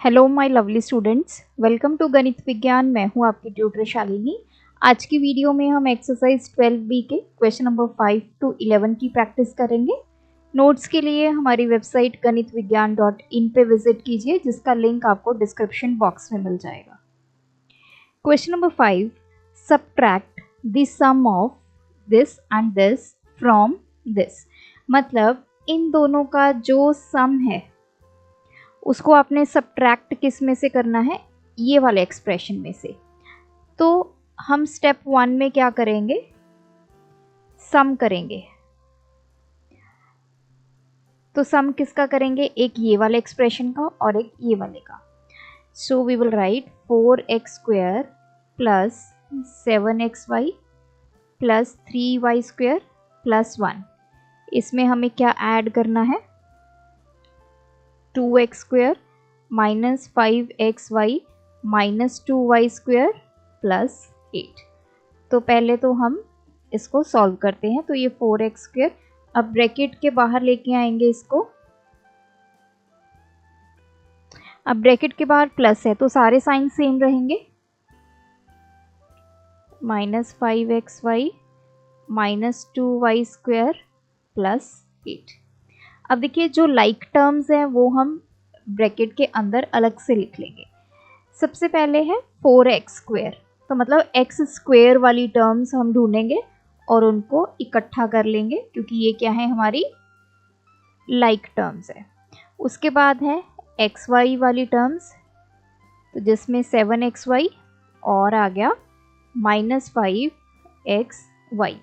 Hello my lovely students, welcome to Ganit Vigyan. मैं हूं आपकी ट्यूटर शालिनी। आज की वीडियो में हम एक्सरसाइज 12B के क्वेश्चन नंबर 5 to 11 की प्रैक्टिस करेंगे। नोट्स के लिए हमारी वेबसाइट ganitviggyan.in पे विजिट कीजिए, जिसका लिंक आपको डिस्क्रिप्शन बॉक्स में मिल जाएगा। Question number 5, subtract the sum of this and this from this. मतलब इन दोनों का जो सम है उसको आपने सब्ट्रैक्ट किस में से करना है, ये वाले एक्सप्रेशन में से। तो हम स्टेप 1 में क्या करेंगे, सम करेंगे। तो सम किसका करेंगे, एक ये वाले एक्सप्रेशन का और एक ये वाले का। So we will write 4x² plus 7xy plus 3y² plus 1। इसमें हमें क्या ऐड करना है, 2x² minus 5xy minus 2y² plus 8। तो पहले तो हम इसको सॉल्व करते हैं। तो ये 4x², अब ब्रैकेट के बाहर लेके आएंगे इसको। अब ब्रैकेट के बाहर प्लस है तो सारे साइन सेम रहेंगे। Minus 5xy minus 2y² plus 8। अब देखिए, जो लाइक टर्म्स हैं वो हम ब्रैकेट के अंदर अलग से लिख लेंगे। सबसे पहले है 4x², तो मतलब x² वाली टर्म्स हम ढूंढेंगे और उनको इकट्ठा कर लेंगे, क्योंकि ये क्या है, हमारी लाइक टर्म्स है। उसके बाद है xy वाली टर्म्स, तो जिसमें 7xy और आ गया माइनस 5xy।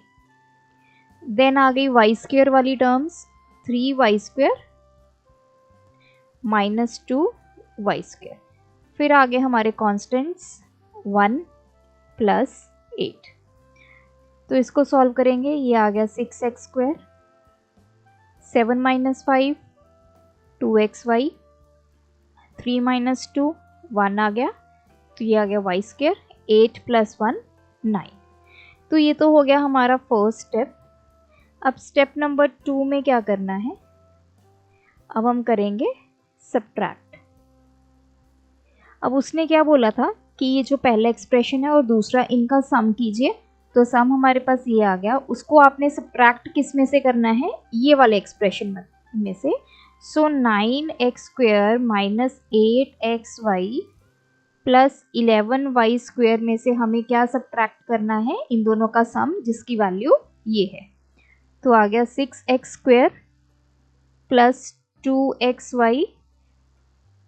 देन आ गई y² वाली टर्म्स, 3y² माइनस 2y²। फिर आगे हमारे कॉन्स्टेंट्स 1 प्लस 8। तो इसको सॉल्व करेंगे। ये आ गया 6x², 7 माइनस 5 2xy, 3 माइनस 2 1 आ गया, तो ये आ गया y², 8 प्लस 1 9। तो ये तो हो गया हमारा फर्स्ट स्टेप। अब स्टेप नंबर 2 में क्या करना है, अब हम करेंगे सब्ट्रैक्ट। अब उसने क्या बोला था कि ये जो पहला एक्सप्रेशन है और दूसरा, इनका सम कीजिए। तो सम हमारे पास ये आ गया, उसको आपने सब्ट्रैक्ट किस में से करना है, ये वाले एक्सप्रेशन में से। सो 9x² minus 8xy plus 11y² में से हमें क्या सब्ट्रैक्ट करना है, इन दोनों का सम, जिसकी वैल्यू ये है। तो आ गया 6x² plus 2xy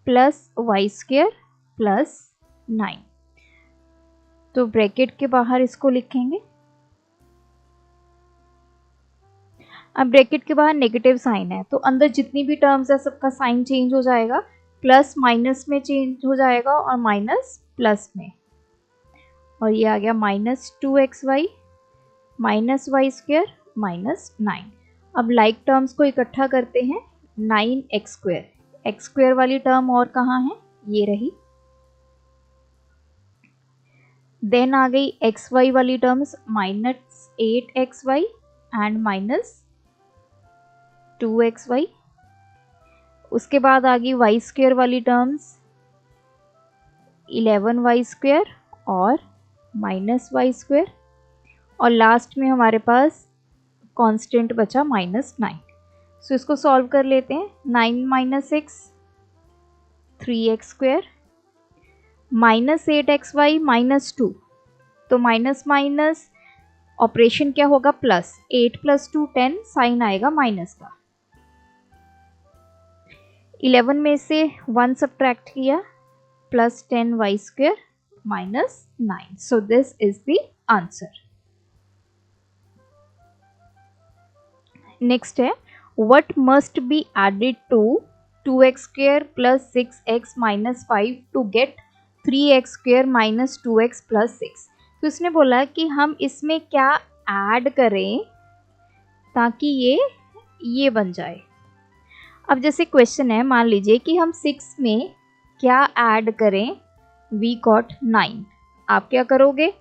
plus y² plus 9। तो ब्रैकेट के बाहर इसको लिखेंगे। अब ब्रैकेट के बाहर नेगेटिव साइन है, तो अंदर जितनी भी टर्म्स है सबका साइन चेंज हो जाएगा। प्लस माइनस में चेंज हो जाएगा और माइनस प्लस में, और ये आ गया minus 2xy minus y² minus 9। अब लाइक टर्म्स को इकट्ठा करते हैं। 9x², x² वाली टर्म और कहाँ है, ये रही। देन आ गई xy वाली terms, minus 8xy and minus 2xy। उसके बाद आ गई y² वाली टर्म्स, 11y² और माइनस y²। और लास्ट में हमारे पास कांस्टेंट बचा माइनस 9। सो इसको सॉल्व कर लेते हैं। 9 minus 6 3x² minus 8xy minus 2, तो माइनस माइनस ऑपरेशन क्या होगा, प्लस। 8 प्लस 2 10, साइन आएगा माइनस का। 11 में से 1 सब्ट्रैक्ट किया, plus 10y² minus 9। So this is the answer. Next है, what must be added to 2x² plus 6x minus 5 to get 3x² minus 2x plus 6। तो इसने बोला कि हम इसमें क्या ऐड करें ताकि ये बन जाए। अब जैसे क्वेश्चन है, मान लीजिए कि हम 6 में क्या ऐड करें, we got 9। आप क्या करोगे,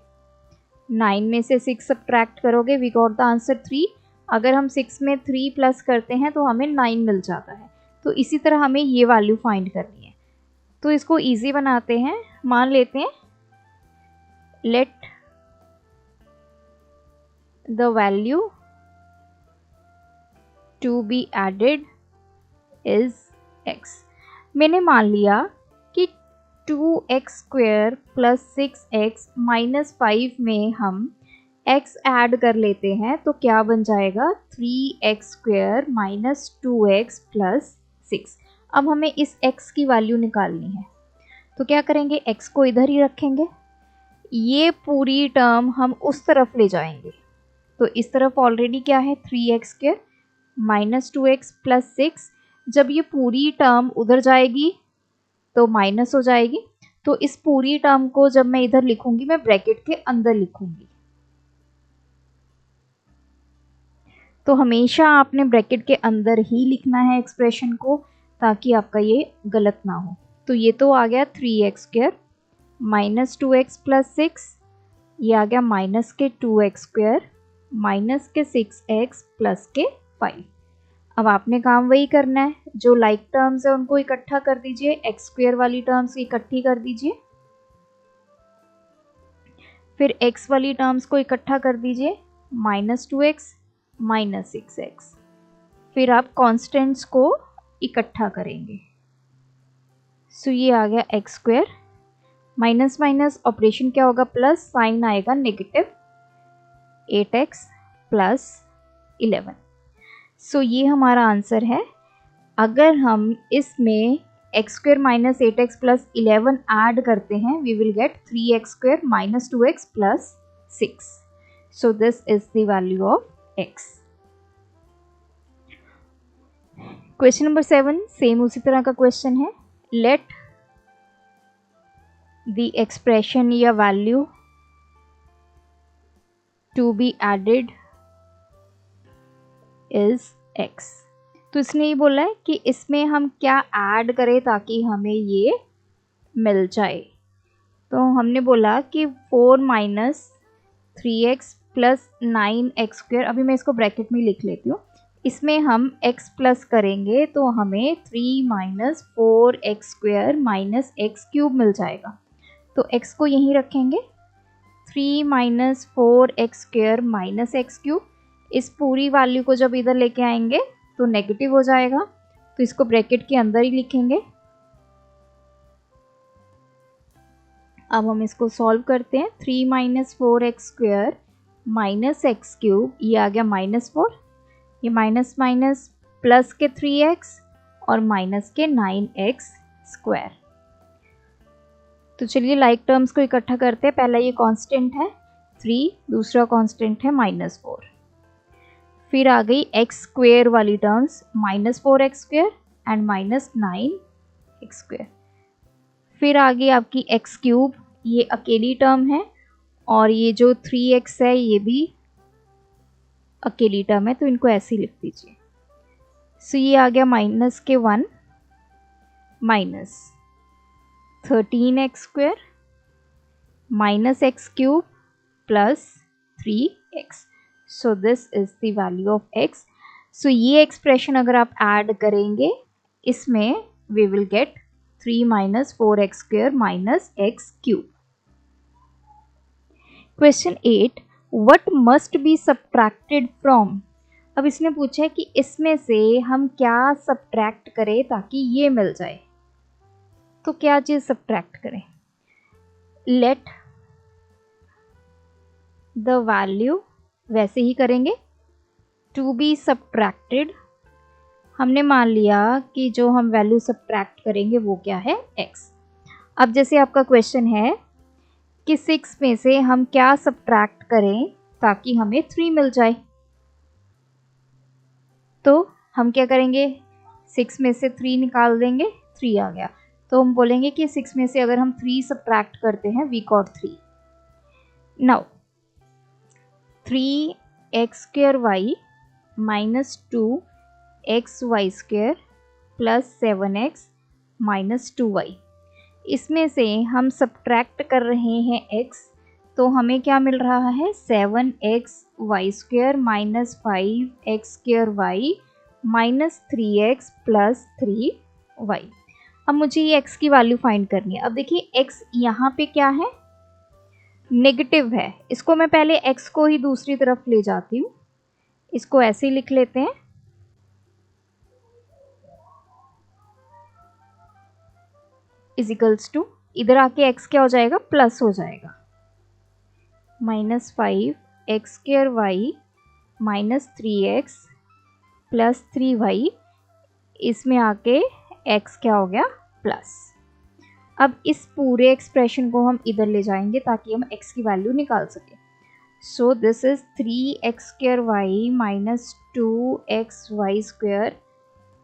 9 में से 6 सब्ट्रैक्ट करोगे, we got the answer 3। अगर हम 6 में 3 प्लस करते हैं तो हमें 9 मिल जाता है। तो इसी तरह हमें ये वैल्यू फाइंड करनी है। तो इसको इजी बनाते हैं, मान लेते हैं let the value to be added is x। मैंने मान लिया कि 2x² + 6x - 5 में हम x ऐड कर लेते हैं तो क्या बन जाएगा 3x² - 2x + 6। अब हमें इस x की वैल्यू निकालनी है, तो क्या करेंगे, x को इधर ही रखेंगे, ये पूरी टर्म हम उस तरफ ले जाएंगे। तो इस तरफ ऑलरेडी क्या है 3x² - 2x + 6। जब ये पूरी टर्म उधर जाएगी तो माइनस हो जाएगी, तो इस पूरी टर्म को जब मैं इधर लिखूंगी मैं ब्रैकेट के अंदर लिखूंगी। तो हमेशा आपने ब्रैकेट के अंदर ही लिखना है एक्सप्रेशन को, ताकि आपका ये गलत ना हो। तो ये तो आ गया 3x² - 2x + 6, ये आ गया माइनस के 2x² माइनस के 6x प्लस के 5। अब आपने काम वही करना है, जो लाइक टर्म्स है उनको इकट्ठा कर दीजिए, x² वाली टर्म्स इकट्ठी कर दीजिए, फिर x वाली टर्म्स को इकट्ठा कर दीजिए, -2x -6x। फिर आप कॉन्स्टेंट्स को इकट्ठा करेंगे। सो ये आ गया x², माइनस माइनस ऑपरेशन क्या होगा, प्लस, साइन आएगा नेगेटिव, 8x + 11। सो ये हमारा आंसर है। अगर हम इसमें x² - 8x + 11 ऐड करते हैं, we will get 3x² - 2x + 6. So this is the value of x. Question number 7 same उसी तरह का क्वेश्चन है। लेट द एक्सप्रेशन या value to be added is x। तो इसने ये बोला है कि इसमें हम क्या ऐड करें ताकि हमें ये मिल जाए। तो हमने बोला कि 4 - 3x + 9x², अभी मैं इसको ब्रैकेट में लिख लेती हूँ। इसमें हम x प्लस करेंगे तो हमें 3 - 4x² - x³ मिल जाएगा। तो x को यहीं रखेंगे, 3 - 4x² - x³। इस पूरी वैल्यू को जब इधर लेके आएंगे तो नेगेटिव हो जाएगा, तो इसको ब्रैकेट के अंदर ही लिखेंगे। अब हम इसको सॉल्व करते हैं। 3 - 4x² - x³, ये आ गया -4, ये माइनस माइनस प्लस के 3x और माइनस के 9x²। तो चलिए लाइक टर्म्स को इकट्ठा करते हैं। पहला ये कांस्टेंट है 3, दूसरा कांस्टेंट है -4। फिर आ गई x² वाली टर्म्स, -4x² एंड -9x²। फिर आ गई आपकी x³, ये अकेली टर्म है, और ये जो 3x है ये भी अकेली टर्म है, तो इनको ऐसे ही लिख दीजिए। सो ये आ गया -1 -13x² -x³ + 3x। So this is the value of x। So ये एक्सप्रेशन अगर आप ऐड करेंगे इसमें we will get 3 - 4x² - x³। Question 8, what must be subtracted from. अब इसने पूछा है कि इसमें से हम क्या सब्ट्रैक्ट करें ताकि ये मिल जाए। तो क्या चीज सब्ट्रैक्ट करें, लेट द वैल्यू, वैसे ही करेंगे, टू बी सब्ट्रैक्टेड। हमने मान लिया कि जो हम वैल्यू सब्ट्रैक्ट करेंगे वो क्या है, x। अब जैसे आपका क्वेश्चन है कि 6 में से हम क्या सब्ट्रैक्ट करें ताकि हमें 3 मिल जाए, तो हम क्या करेंगे, 6 में से 3 निकाल देंगे, 3 आ गया। तो हम बोलेंगे कि 6 में से अगर हम 3 सब्ट्रैक्ट करते हैं we got 3। Now 3x² - 2xy² + 7x - 2y। इसमें से हम सब्ट्रैक्ट कर रहे हैं x, तो हमें क्या मिल रहा है 7xy² - 5x² y - 3x + 3y। अब मुझे ये x की वैल्यू फाइंड करनी है। अब देखिए x यहाँ पे क्या है, नेगेटिव है। इसको मैं पहले x को ही दूसरी तरफ ले जाती हूँ, इसको ऐसे ही लिख लेते हैं। इजिकल्स टू, इधर आके x क्या हो जाएगा, प्लस हो जाएगा, -5x² -3x प्लस 3y, इसमें आके x क्या हो गया, प्लस। अब इस पूरे एक्सप्रेशन को हम इधर ले जाएंगे ताकि हम x की वैल्यू निकाल सकें। सो this is 3x² -2xy²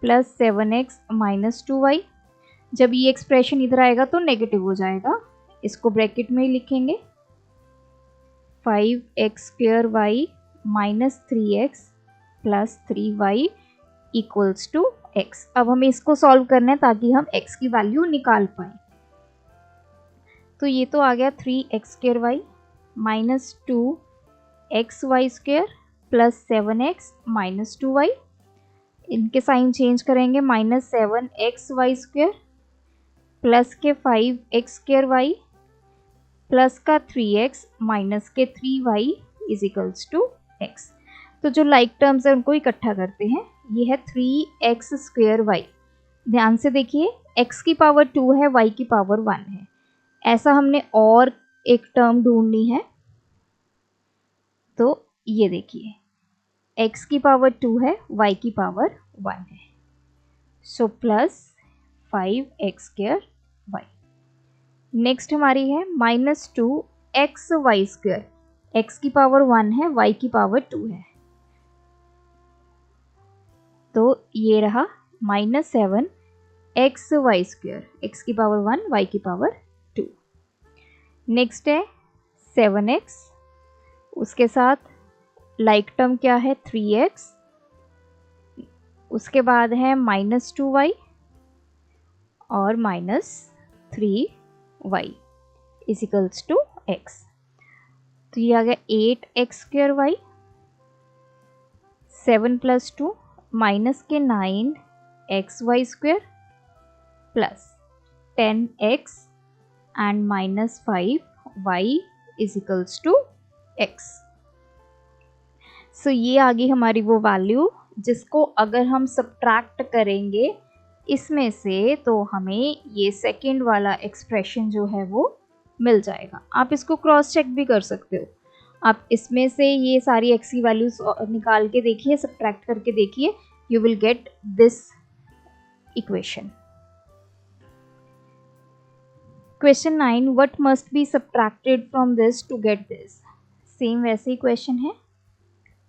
plus 7x -2y। जब ये एक्सप्रेशन इधर आएगा तो नेगेटिव हो जाएगा, इसको ब्रैकेट में ही लिखेंगे। 5x² -3x plus 3y equals to x। अब हमें इसको सॉल्व करना है ताकि हम x की वैल्यू निकाल पाए। तो ये तो आ गया 3x² -2xy² plus 7x -2y। इनके साइन चेंज करेंगे, -7xy² प्लस के 5x² प्लस का 3x माइनस के 3y is equals to x। तो जो लाइक टर्म्स है उनको इकट्ठा करते हैं। ये है 3x²y। ध्यान से देखिए, x की पावर 2 है, y की पावर 1 है। ऐसा हमने और एक टर्म ढूंढनी है, तो ये देखिए x की पावर 2 है, y की पावर 1 है। So plus 5x²y। नेक्स्ट हमारी है -2xy²। x की पावर 1 है, y की पावर 2 है, तो ये रहा -7xy²। x की पावर 1, y की पावर 2। नेक्स्ट है 7x, उसके साथ लाइक टर्म क्या है, 3x, उसके बाद है -2y और -3y is equals to x। तो ये आ गया 8x²y, 7 प्लस 2 माइनस के 9xy² plus 10x and -5y is equals to x। So ये आ गई हमारी वो वैल्यू जिसको अगर हम सब्ट्रैक्ट करेंगे इसमें से तो हमें ये सेकंड वाला एक्सप्रेशन जो है वो मिल जाएगा। आप इसको क्रॉस चेक भी कर सकते हो। आप इसमें से ये सारी x की वैल्यूज निकाल के देखिए, सब्ट्रैक्ट करके देखिए, you will get this equation. Question 9, what must be subtracted from this to get this. Same वैसे ही क्वेश्चन है।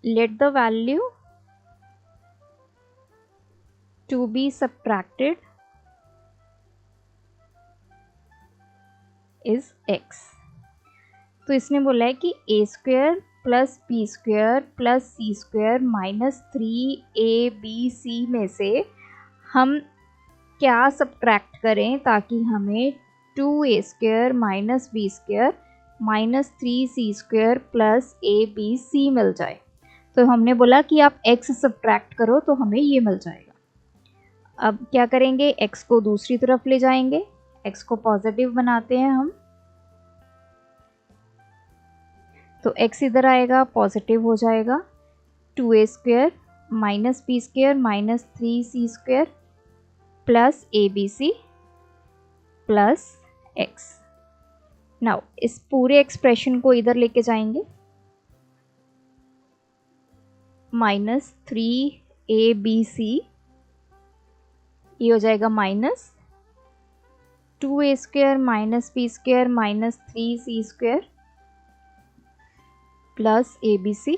Let the value to be subtracted is x। तो इसने बोला है कि a² plus b² plus c² minus 3abc में से हम क्या सब्ट्रैक्ट करें ताकि हमें 2a² minus b² minus 3c² plus abc मिल जाए। तो हमने बोला कि आप x सब्ट्रैक्ट करो तो हमें ये मिल जाएगा। अब क्या करेंगे, x को दूसरी तरफ ले जाएंगे, x को पॉजिटिव बनाते हैं हम, तो x इधर आएगा, पॉजिटिव हो जाएगा। 2a² minus b² minus 3c² plus abc plus x। Now इस पूरे एक्सप्रेशन को इधर लेके जाएंगे, माइनस 3abc, ये हो जाएगा minus 2a² minus b² minus 3c² plus abc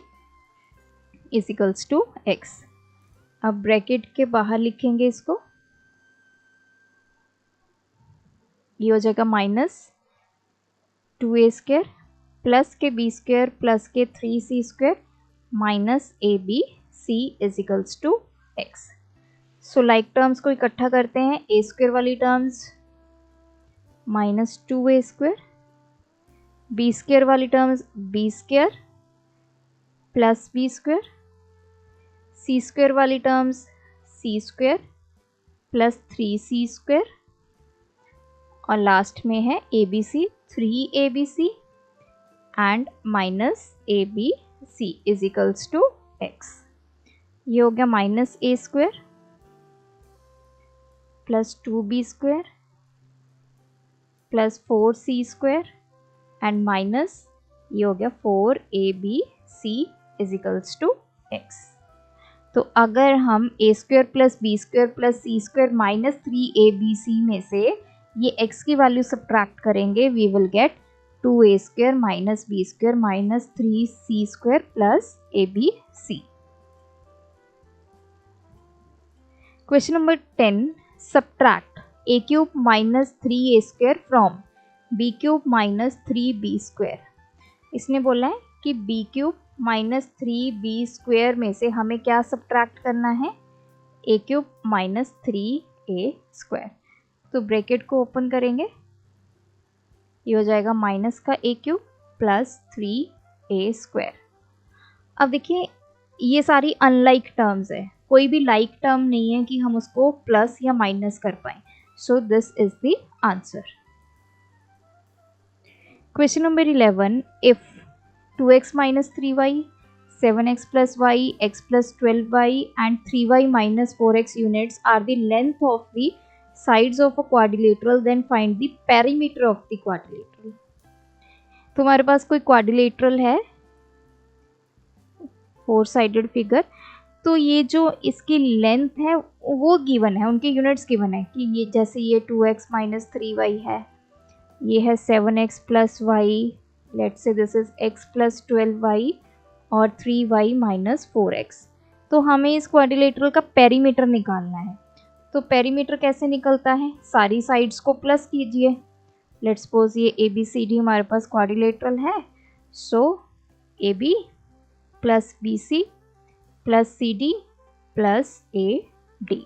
is equals to x। अब ब्रैकेट के बाहर लिखेंगे इसको, ये हो जाएगा माइनस 2a² प्लस के b² प्लस के 3c² minus abc is equals to x। So like terms को इकट्ठा करते हैं, a² वाली टर्म्स माइनस 2a², b² वाली terms b² plus b², c² वाली टर्म्स c² प्लस 3c² और लास्ट में है ABC 3ABC and minus ABC is equals to x। ये हो गया minus a square plus 2b square plus 4c square and minus ये हो गया 4ABC is equals to x। तो अगर हम a square plus b square plus c square minus 3abc में से ये x की वैल्यू सब्ट्रैक्ट करेंगे, we will get 2a square minus b square minus 3c square plus abc। Question number 10, subtract a cube minus 3a square from b cube minus 3b square. इसने बोला है कि b cube minus 3b square में से हमें क्या subtract करना है, a cube minus 3a square. तो ब्रैकेट को ओपन करेंगे, ये हो जाएगा माइनस का a cube plus 3a square. अब देखिए ये सारी अनलाइक टर्म्स है, कोई भी लाइक टर्म नहीं है कि हम उसको प्लस या माइनस कर पाए। सो this is the answer. Question number 11, if 2x minus 3y, 7x plus y, x plus 12y and 3y minus 4x units are the length of the sides of a quadrilateral, then find the perimeter of the quadrilateral। तुम्हारे पास कोई quadrilateral है, 4 sided figure, तो ये जो इसकी length है वो given है, उनके यूनिट्स गिवन है कि ये जैसे ये 2x minus 3y है, ये है 7x plus y, let's say this is x plus 12y और 3y minus 4x। तो हमें इस क्वाड्रिलेटरल का पेरीमीटर निकालना है। तो पेरीमीटर कैसे निकलता है, सारी साइड्स को प्लस कीजिए। लेट्स सपोज ये ABCD हमारे पास क्वाड्रिलेटरल है, सो AB plus BC plus CD plus AD।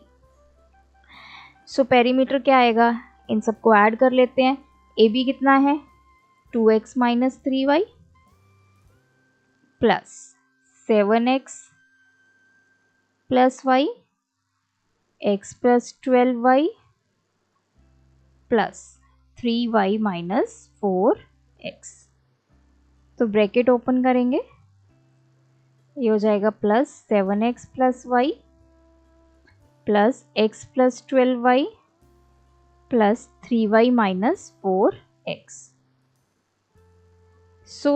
So perimeter क्या आएगा, इन सबको ऐड कर लेते हैं। AB कितना है 2x minus 3y plus 7x plus y, x plus 12y plus 3y minus 4x। तो ब्रैकेट ओपन करेंगे, ये हो जाएगा plus 7x plus y plus x plus 12y plus 3y minus 4x। सो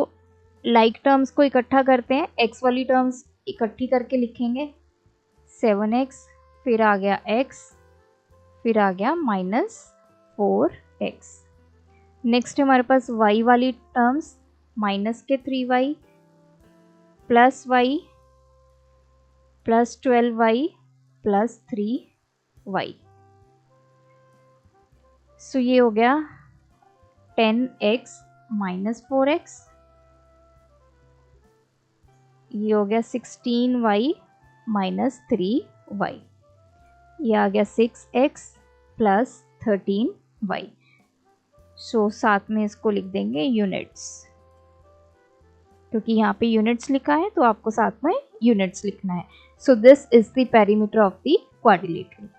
लाइक टर्म्स को इकट्ठा करते हैं, x वाली टर्म्स इकट्ठी करके लिखेंगे, 7x फिर आ गया x फिर आ गया माइनस 4x। नेक्स्ट हमारे पास y वाली टर्म्स, माइनस के 3y plus y plus 12y plus 3y। सो ये हो गया 10x माइनस 4x, ये हो गया 16y माइनस 3y, ये आ गया 6x प्लस 13y। सो साथ में इसको लिख देंगे यूनिट्स, क्योंकि यहाँ पे यूनिट्स लिखा है तो आपको साथ में यूनिट्स लिखना है। सो this is the perimeter of the quadrilateral.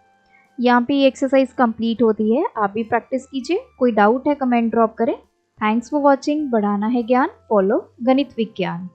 यहाँ पे ये एक्सरसाइज कंप्लीट होती है, आप भी प्रैक्टिस कीजिए। कोई डाउट है कमेंट ड्रॉप करें। Thanks for watching. बढ़ाना है ज्ञान, फॉलो गणित विज्ञान।